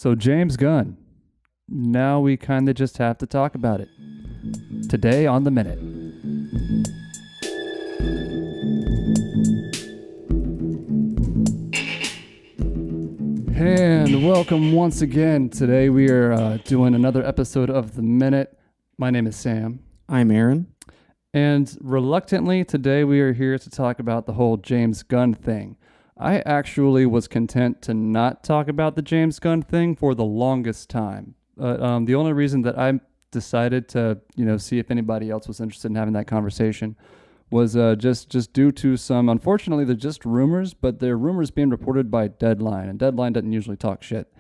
So James Gunn, now we kind of just have to talk about it. Today on The Minute. And welcome once again. Today we are doing another episode of The Minute. My name is Sam. I'm Aaron. And reluctantly, today we are here to talk about the whole James Gunn thing. I actually was content to not talk about the James Gunn thing for the longest time. The only reason that I decided to, see if anybody else was interested in having that conversation was just due to some, unfortunately, they're just rumors, but they're rumors being reported by Deadline, and Deadline doesn't usually talk shit.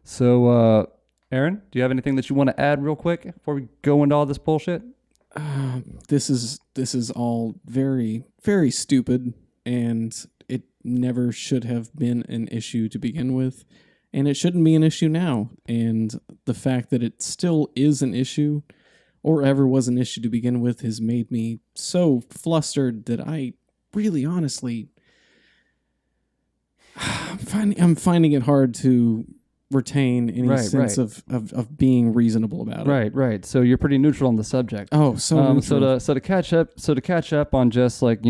So, Aaron, do you have anything that you want to add real quick before we go into all this bullshit? This is all very, very stupid, and it never should have been an issue to begin with, and it shouldn't be an issue now. And the fact that it still is an issue, or ever was an issue to begin with, has made me so flustered that I really, honestly, I'm finding it hard to retain any sense of being reasonable about it. Right. So you're pretty neutral on the subject. Oh, so neutral. So to catch up on just like,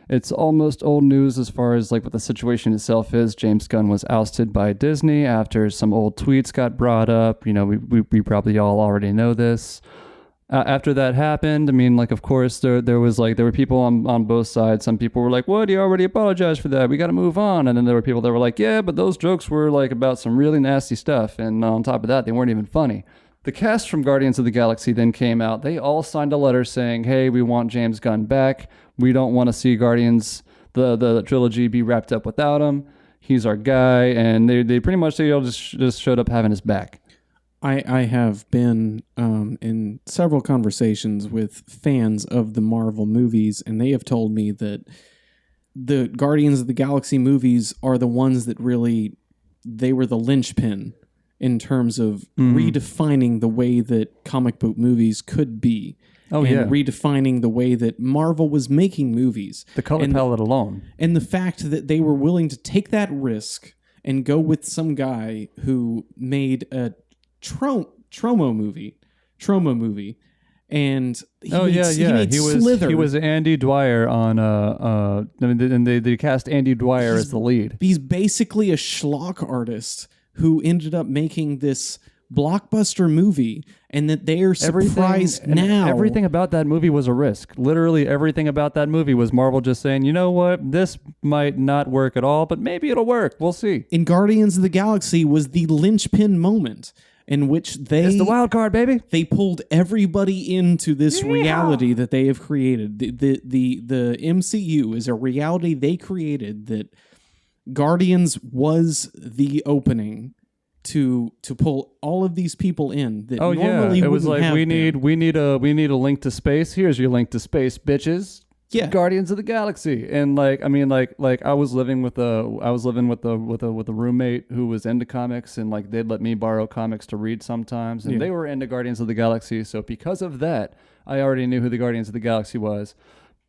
it's almost old news as far as like what the situation itself is. James Gunn was ousted by Disney after some old tweets got brought up. We probably all already know this. After that happened, of course, there were people on both sides. Some people were like, "What? He already apologized for that. We got to move on." And then there were people that were like, "Yeah, but those jokes were like about some really nasty stuff." And on top of that, they weren't even funny. The cast from Guardians of the Galaxy then came out. They all signed a letter saying, "Hey, we want James Gunn back. We don't want to see Guardians, the trilogy, be wrapped up without him. He's our guy." And they pretty much all just showed up having his back. I have been in several conversations with fans of the Marvel movies, and they have told me that the Guardians of the Galaxy movies are the ones that really, they were the linchpin in terms of redefining the way that comic book movies could be. Redefining the way that Marvel was making movies. The color palette alone. And the fact that they were willing to take that risk and go with some guy who made a Troma movie, and he made Slither. He was Andy Dwyer on and they cast Andy Dwyer as the lead. He's basically a schlock artist who ended up making this blockbuster movie, and that they are surprised now. Everything about that movie was a risk. Literally everything about that movie was Marvel just saying, "You know what, this might not work at all, but maybe it'll work. We'll see." In Guardians of the Galaxy was the linchpin moment in which it's the wild card, baby. They pulled everybody into this reality that they have created. The MCU is a reality they created, that Guardians was the opening to pull all of these people in that normally it was wouldn't like have we need a link to space. Here's your link to space, bitches. Yeah, Guardians of the Galaxy. And I was living with a roommate who was into comics, and like they'd let me borrow comics to read sometimes, and they were into Guardians of the Galaxy. So because of that, I already knew who the Guardians of the Galaxy was.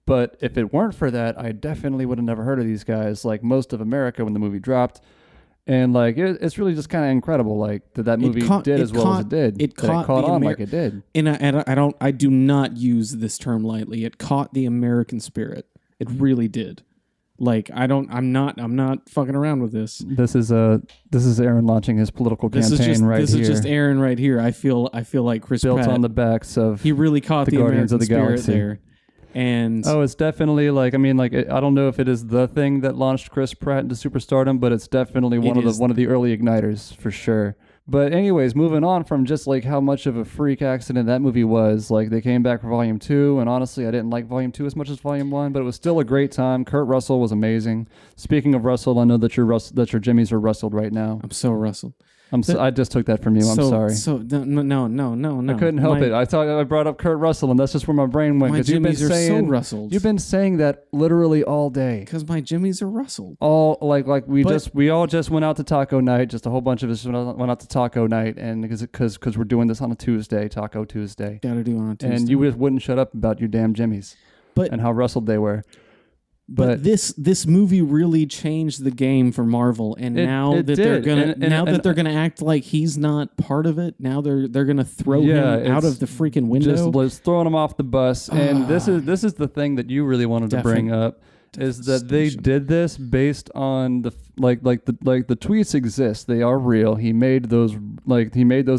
But if it weren't for that, I definitely would have never heard of these guys, like most of America when the movie dropped. And like it's really just kind of incredible, like that movie did as well as it did. It caught on like it did. And I do not use this term lightly. It caught the American spirit. It really did. Like I'm not fucking around with this. This is Aaron launching his political campaign here. This is just Aaron right here. I feel like Chris built Pratt, on the backs of he really caught the Guardians American of the spirit Galaxy there. And it's definitely I don't know if it is the thing that launched Chris Pratt into superstardom, but it's definitely one of the early igniters for sure. But anyways, moving on from just like how much of a freak accident that movie was, like they came back for Volume 2, and honestly, I didn't like Volume 2 as much as Volume 1, but it was still a great time. Kurt Russell was amazing. Speaking of Russell, I know that your jimmies are rustled right now. I'm so Russell. I just took that from you. I'm sorry. So no. I couldn't help it. I thought I brought up Kurt Russell, and that's just where my brain went. My jimmies are so rustled. You've been saying that literally all day. Because my jimmies are rustled. All we all just went out to taco night. Just a whole bunch of us went out to taco night, and because we're doing this on a Tuesday, Taco Tuesday. Gotta do it on a Tuesday. And you just wouldn't shut up about your damn jimmies, and how rustled they were. But this movie really changed the game for Marvel, and now that they're gonna act like he's not part of it, now they're gonna throw him out of the freaking window. Just throwing him off the bus. And this is the thing that you really wanted to bring up. Is that they did this based on the the tweets exist. They are real. He made those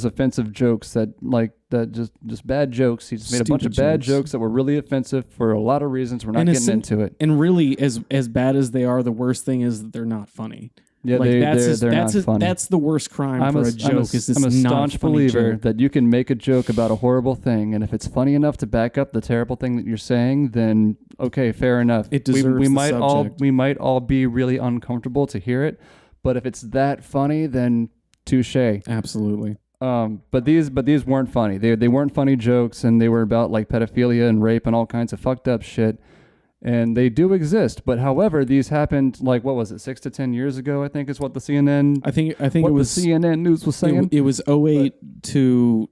offensive jokes that just bad jokes. He just made a bunch of bad jokes that were really offensive for a lot of reasons. We're not getting into it. And really, as bad as they are, the worst thing is that they're not funny. Yeah, they're not funny. That's the worst crime for a joke. I'm a staunch believer that you can make a joke about a horrible thing, and if it's funny enough to back up the terrible thing that you're saying, then okay, fair enough. It deserves we might all be really uncomfortable to hear it, but if it's that funny, then touche. Absolutely. But these weren't funny. They weren't funny jokes, and they were about like pedophilia and rape and all kinds of fucked up shit. And they do exist, but however, these happened like what was it, 6 to 10 years ago? I think is what the CNN. I think it was the CNN news was saying. It was 2008 to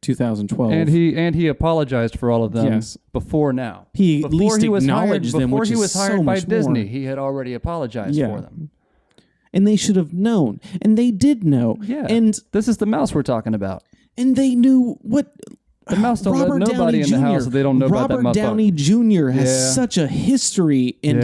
2012. And he apologized for all of them. Yes. Before now. He at least acknowledged them. Before he was hired by Disney, more. he had already apologized for them. And they should have known, and they did know. Yeah. And this is the mouse we're talking about. And they knew what. The mouse don't let nobody in the house that they don't know about that motherfucker. Robert Downey Jr. has such a history, and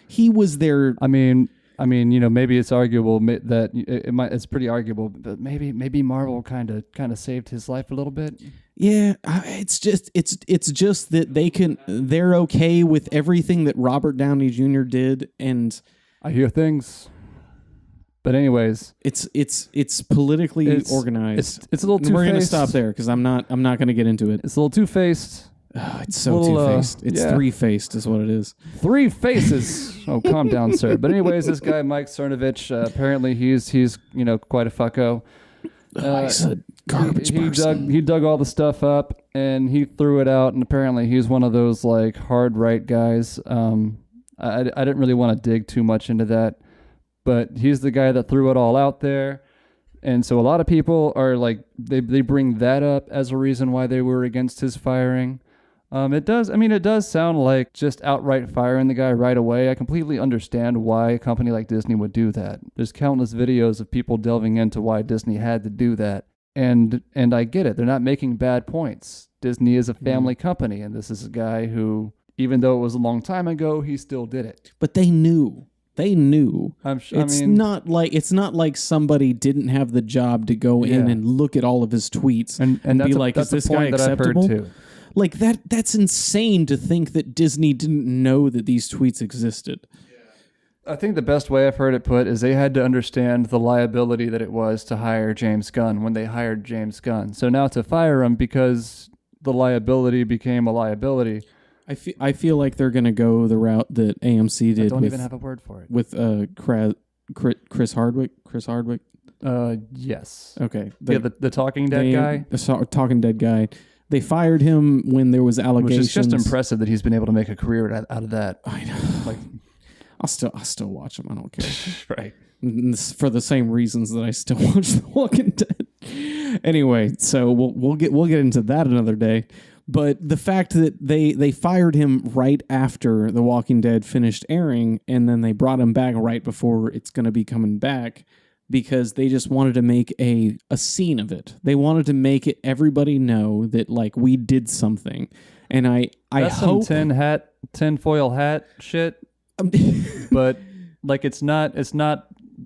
he was there. I mean, maybe it's arguable that it's pretty arguable, but maybe Marvel kind of saved his life a little bit. Yeah, it's just that they're okay with everything that Robert Downey Jr. did, and I hear things. But anyways, it's politically organized. It's a little too-faced. We're going to stop there because I'm not going to get into it. It's a little two-faced. Oh, it's so two-faced. It's three-faced is what it is. 3 faces. Oh, calm down, sir. But anyways, this guy Mike Cernovich, apparently he's quite a fucko. He's a garbage person. He dug all the stuff up and he threw it out, and apparently he's one of those like hard right guys. I didn't really want to dig too much into that. But he's the guy that threw it all out there. And so a lot of people are like, they bring that up as a reason why they were against his firing. It does sound like just outright firing the guy right away. I completely understand why a company like Disney would do that. There's countless videos of people delving into why Disney had to do that. And I get it. They're not making bad points. Disney is a family company. And this is a guy who, even though it was a long time ago, he still did it. But they knew. They knew. It's not like somebody didn't have the job to go in and look at all of his tweets and be like, "Is this guy acceptable?" I've heard too. Like that's insane to think that Disney didn't know that these tweets existed. I think the best way I've heard it put is they had to understand the liability that it was to hire James Gunn when they hired James Gunn. So now to fire him because the liability became a liability. I feel like they're going to go the route that AMC did. I don't even have a word for it. With Chris Hardwick. Yes. Okay. The Talking Dead guy. The Talking Dead guy. They fired him when there was allegations. Which is just impressive that he's been able to make a career out of that. I know. Like, I'll still watch him. I don't care. Right. For the same reasons that I still watch The Walking Dead. Anyway, so we'll get into that another day. But the fact that they fired him right after The Walking Dead finished airing, and then they brought him back right before it's going to be coming back, because they just wanted to make a scene of it. They wanted to make everybody know that like we did something. And I hope some tinfoil hat shit. But like it's not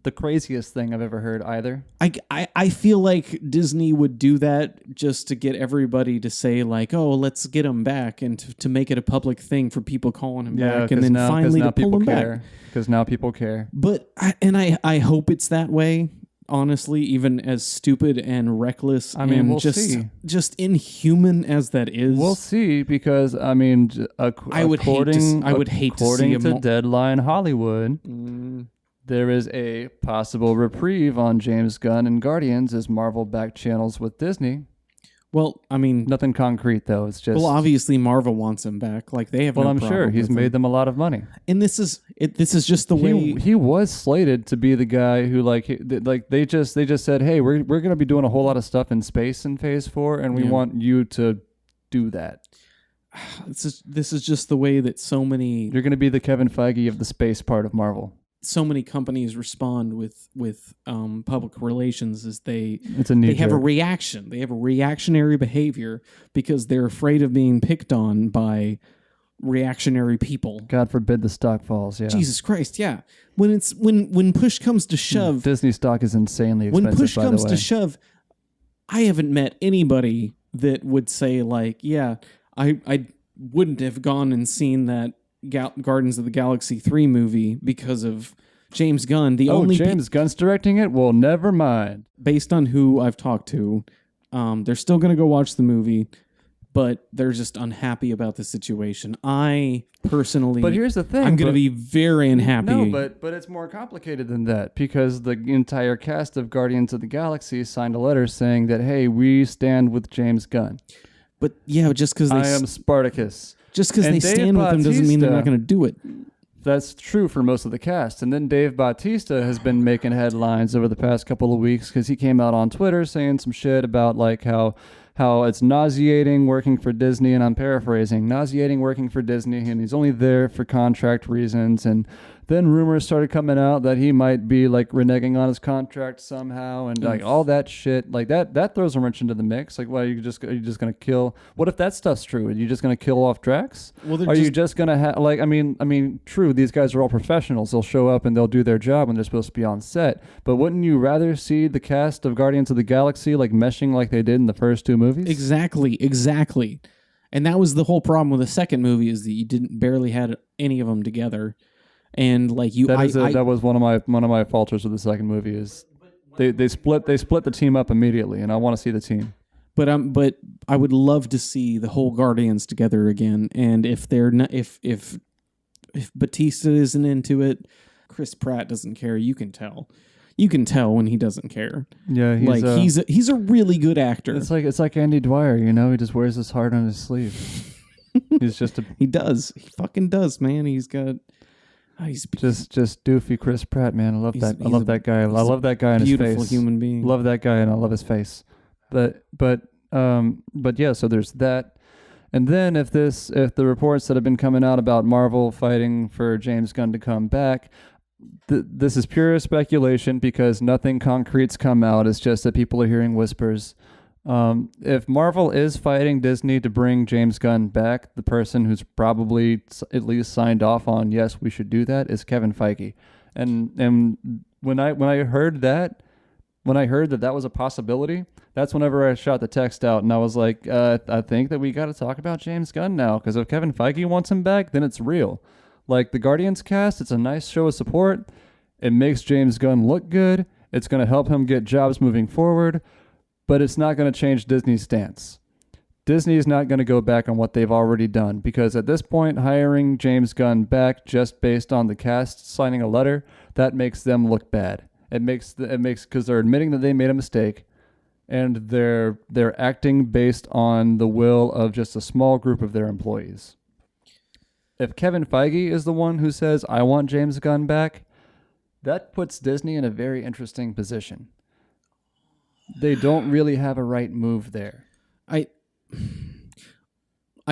the craziest thing I've ever heard either. I feel like Disney would do that just to get everybody to say like, oh, let's get him back, and to make it a public thing for people calling him back, and then finally to pull him back. Because now people care. But I hope it's that way. Honestly, even as stupid and reckless, we'll see. Just inhuman as that is, we'll see. Because I would hate to see him. Deadline Hollywood. There is a possible reprieve on James Gunn and Guardians as Marvel back channels with Disney. Well, nothing concrete though. It's just obviously Marvel wants him back. Like they have. Well, I'm sure he's made them a lot of money. And this is just the way he was slated to be the guy who they just said, hey, we're going to be doing a whole lot of stuff in space in Phase 4, and we want you to do that. this is just the way that so many You're going to be the Kevin Feige of the space part of Marvel. So many companies respond with public relations is they have a reaction. They have a reactionary behavior because they're afraid of being picked on by reactionary people. God forbid the stock falls. Yeah. Jesus Christ. Yeah. When push comes to shove, Disney stock is insanely expensive. When push comes to shove, I haven't met anybody that would say like, yeah, I wouldn't have gone and seen that Guardians of the Galaxy 3 movie because of James Gunn. James Gunn's directing it? Well, never mind. Based on who I've talked to, they're still going to go watch the movie, but they're just unhappy about the situation. I personally... But here's the thing. I'm going to be very unhappy. No, but it's more complicated than that because the entire cast of Guardians of the Galaxy signed a letter saying that, hey, we stand with James Gunn. But yeah, just because I am Spartacus. Just because they stand with him doesn't mean they're not going to do it. That's true for most of the cast. And then Dave Bautista has been making headlines over the past couple of weeks because he came out on Twitter saying some shit about like how it's nauseating working for Disney, and I'm paraphrasing, nauseating working for Disney, and he's only there for contract reasons. And then rumors started coming out that he might be like reneging on his contract somehow, and like all that shit. Like that throws a wrench into the mix. Like, well, are you just gonna kill? What if that stuff's true? Are you just gonna kill off Drax? Well, are you just gonna have like? I mean, true. These guys are all professionals. They'll show up and they'll do their job when they're supposed to be on set. But wouldn't you rather see the cast of Guardians of the Galaxy like meshing like they did in the first two movies? Exactly. And that was the whole problem with the second movie is that you barely had any of them together. And like you, that was one of my falters with the second movie is they split the team up immediately, and I want to see the team. But I would love to see the whole Guardians together again. And if they're not, if Batista isn't into it, Chris Pratt doesn't care. You can tell when he doesn't care. Yeah, he's a really good actor. It's like Andy Dwyer, you know. He just wears his heart on his sleeve. He fucking does, man. He's got. He's just doofy Chris Pratt, man. I love that guy. I love that guy and his face. Beautiful human being. Love that guy and I love his face. But yeah. So there's that. And then if the reports that have been coming out about Marvel fighting for James Gunn to come back, this is pure speculation because nothing concrete's come out. It's just that people are hearing whispers. If Marvel is fighting Disney to bring James Gunn back, the person who's probably at least signed off on yes, we should do that is Kevin Feige. And when I heard that was a possibility, that's whenever I shot the text out and I was like, I think that we got to talk about James Gunn now because if Kevin Feige wants him back, then it's real. Like the Guardians cast, it's a nice show of support. It makes James Gunn look good. It's going to help him get jobs moving forward. But it's not going to change Disney's stance. Disney is not going to go back on what they've already done because at this point, hiring James Gunn back just based on the cast signing a letter, that makes them look bad. It makes because they're admitting that they made a mistake, and they're acting based on the will of just a small group of their employees. If Kevin Feige is the one who says I want James Gunn back, that puts Disney in a very interesting position. They don't really have a right move there. I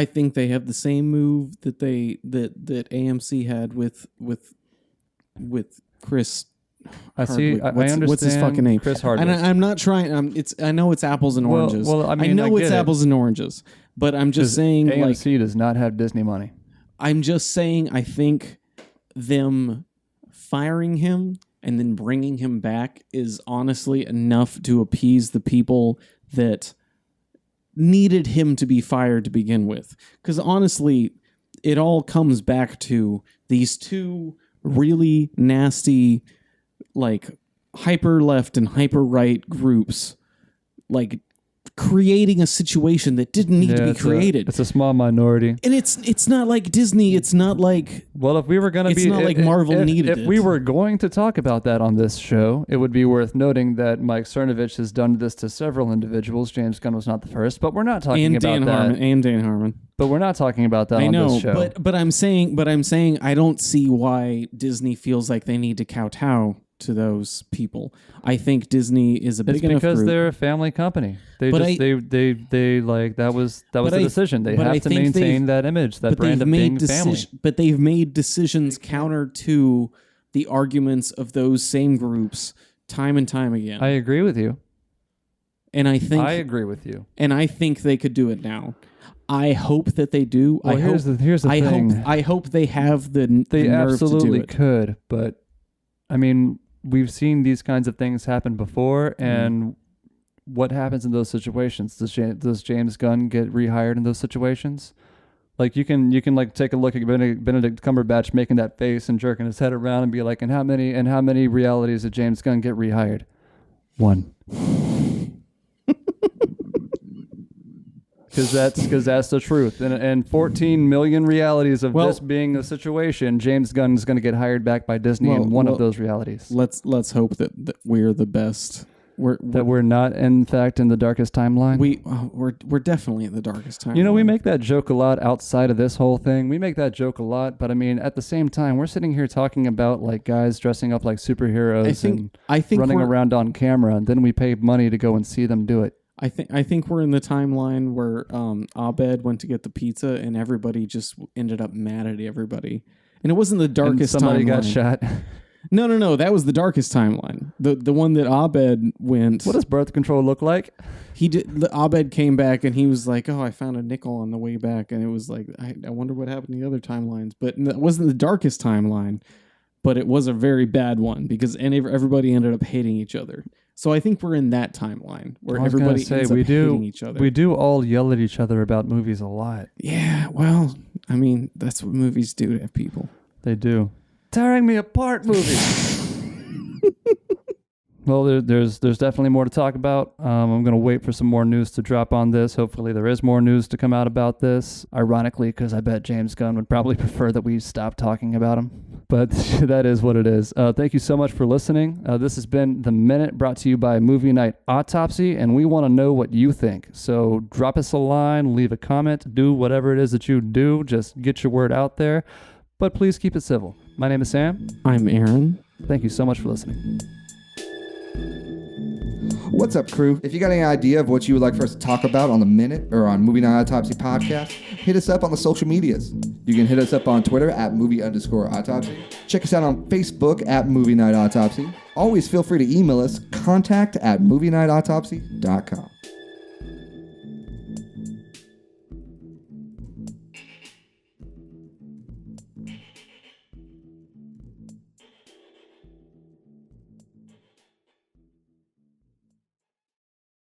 think they have the same move that AMC had with Chris. I understand. What's his fucking name? Chris Hardwick. And I'm not trying. I know it's apples and oranges. Well, I mean, I know it's apples and oranges. But I'm just saying, AMC does not have Disney money. I'm just saying, I think them firing him and then bringing him back is honestly enough to appease the people that needed him to be fired to begin with. Because honestly, it all comes back to these two really nasty, like, hyper left and hyper right groups, like, creating a situation that didn't need to be created. It's a small minority. And it's not like Disney. It's not like... Well, if we were going to be... It's not like Marvel needed it. If we were going to talk about that on this show, it would be worth noting that Mike Cernovich has done this to several individuals. James Gunn was not the first, but we're not talking about that. And Dan Harmon. But we're not talking about that on this show. But I'm saying I don't see why Disney feels like they need to kowtow to those people. I think Disney is a big enough because group. they're a family company. They But just they like that was the decision. They have to maintain that image, that brand of being family. But they've made decisions counter to the arguments of those same groups time and time again. I agree with you. And I agree with you. And I think they could do it now. I hope that they do. Well, here's the thing. I hope they have the nerve absolutely to do it. could, but I mean, we've seen these kinds of things happen before, and what happens in those situations? Does James Gunn get rehired in those situations? Like you can like take a look at Benedict Cumberbatch making that face and jerking his head around and be like, and how many realities did James Gunn get rehired? 1. Because that's the truth, and 14 million realities of this being a situation, James Gunn is going to get hired back by Disney in one of those realities. Let's hope that we're the best. We're not, in fact, in the darkest timeline. We're definitely in the darkest timeline. You know, we make that joke a lot outside of this whole thing. We make that joke a lot, but I mean, at the same time, we're sitting here talking about like guys dressing up like superheroes and running around on camera, and then we pay money to go and see them do it. I think we're in the timeline where Abed went to get the pizza and everybody just ended up mad at everybody. And it wasn't the darkest timeline. Somebody got shot. No. That was the darkest timeline. The one that Abed went. What does birth control look like? Abed came back and he was like, "Oh, I found a nickel on the way back," and it was like, I wonder what happened to the other timelines. But it wasn't the darkest timeline, but it was a very bad one because everybody ended up hating each other. So I think we're in that timeline where everybody ends up hating each other. We do all yell at each other about movies a lot. Yeah, well, I mean, that's what movies do to people. They do. Tearing me apart movie. Well, there's definitely more to talk about. I'm going to wait for some more news to drop on this. Hopefully there is more news to come out about this. Ironically, because I bet James Gunn would probably prefer that we stop talking about him. But that is what it is. Thank you so much for listening. This has been The Minute, brought to you by Movie Night Autopsy, and we want to know what you think. So drop us a line, leave a comment, do whatever it is that you do. Just get your word out there. But please keep it civil. My name is Sam. I'm Aaron. Thank you so much for listening. What's up, crew? If you got any idea of what you would like for us to talk about on The Minute or on Movie Night Autopsy podcast, hit us up on the social medias. You can hit us up on Twitter at movie_autopsy. Check us out on Facebook at Movie Night Autopsy. Always feel free to email us, contact@movienightautopsy.com.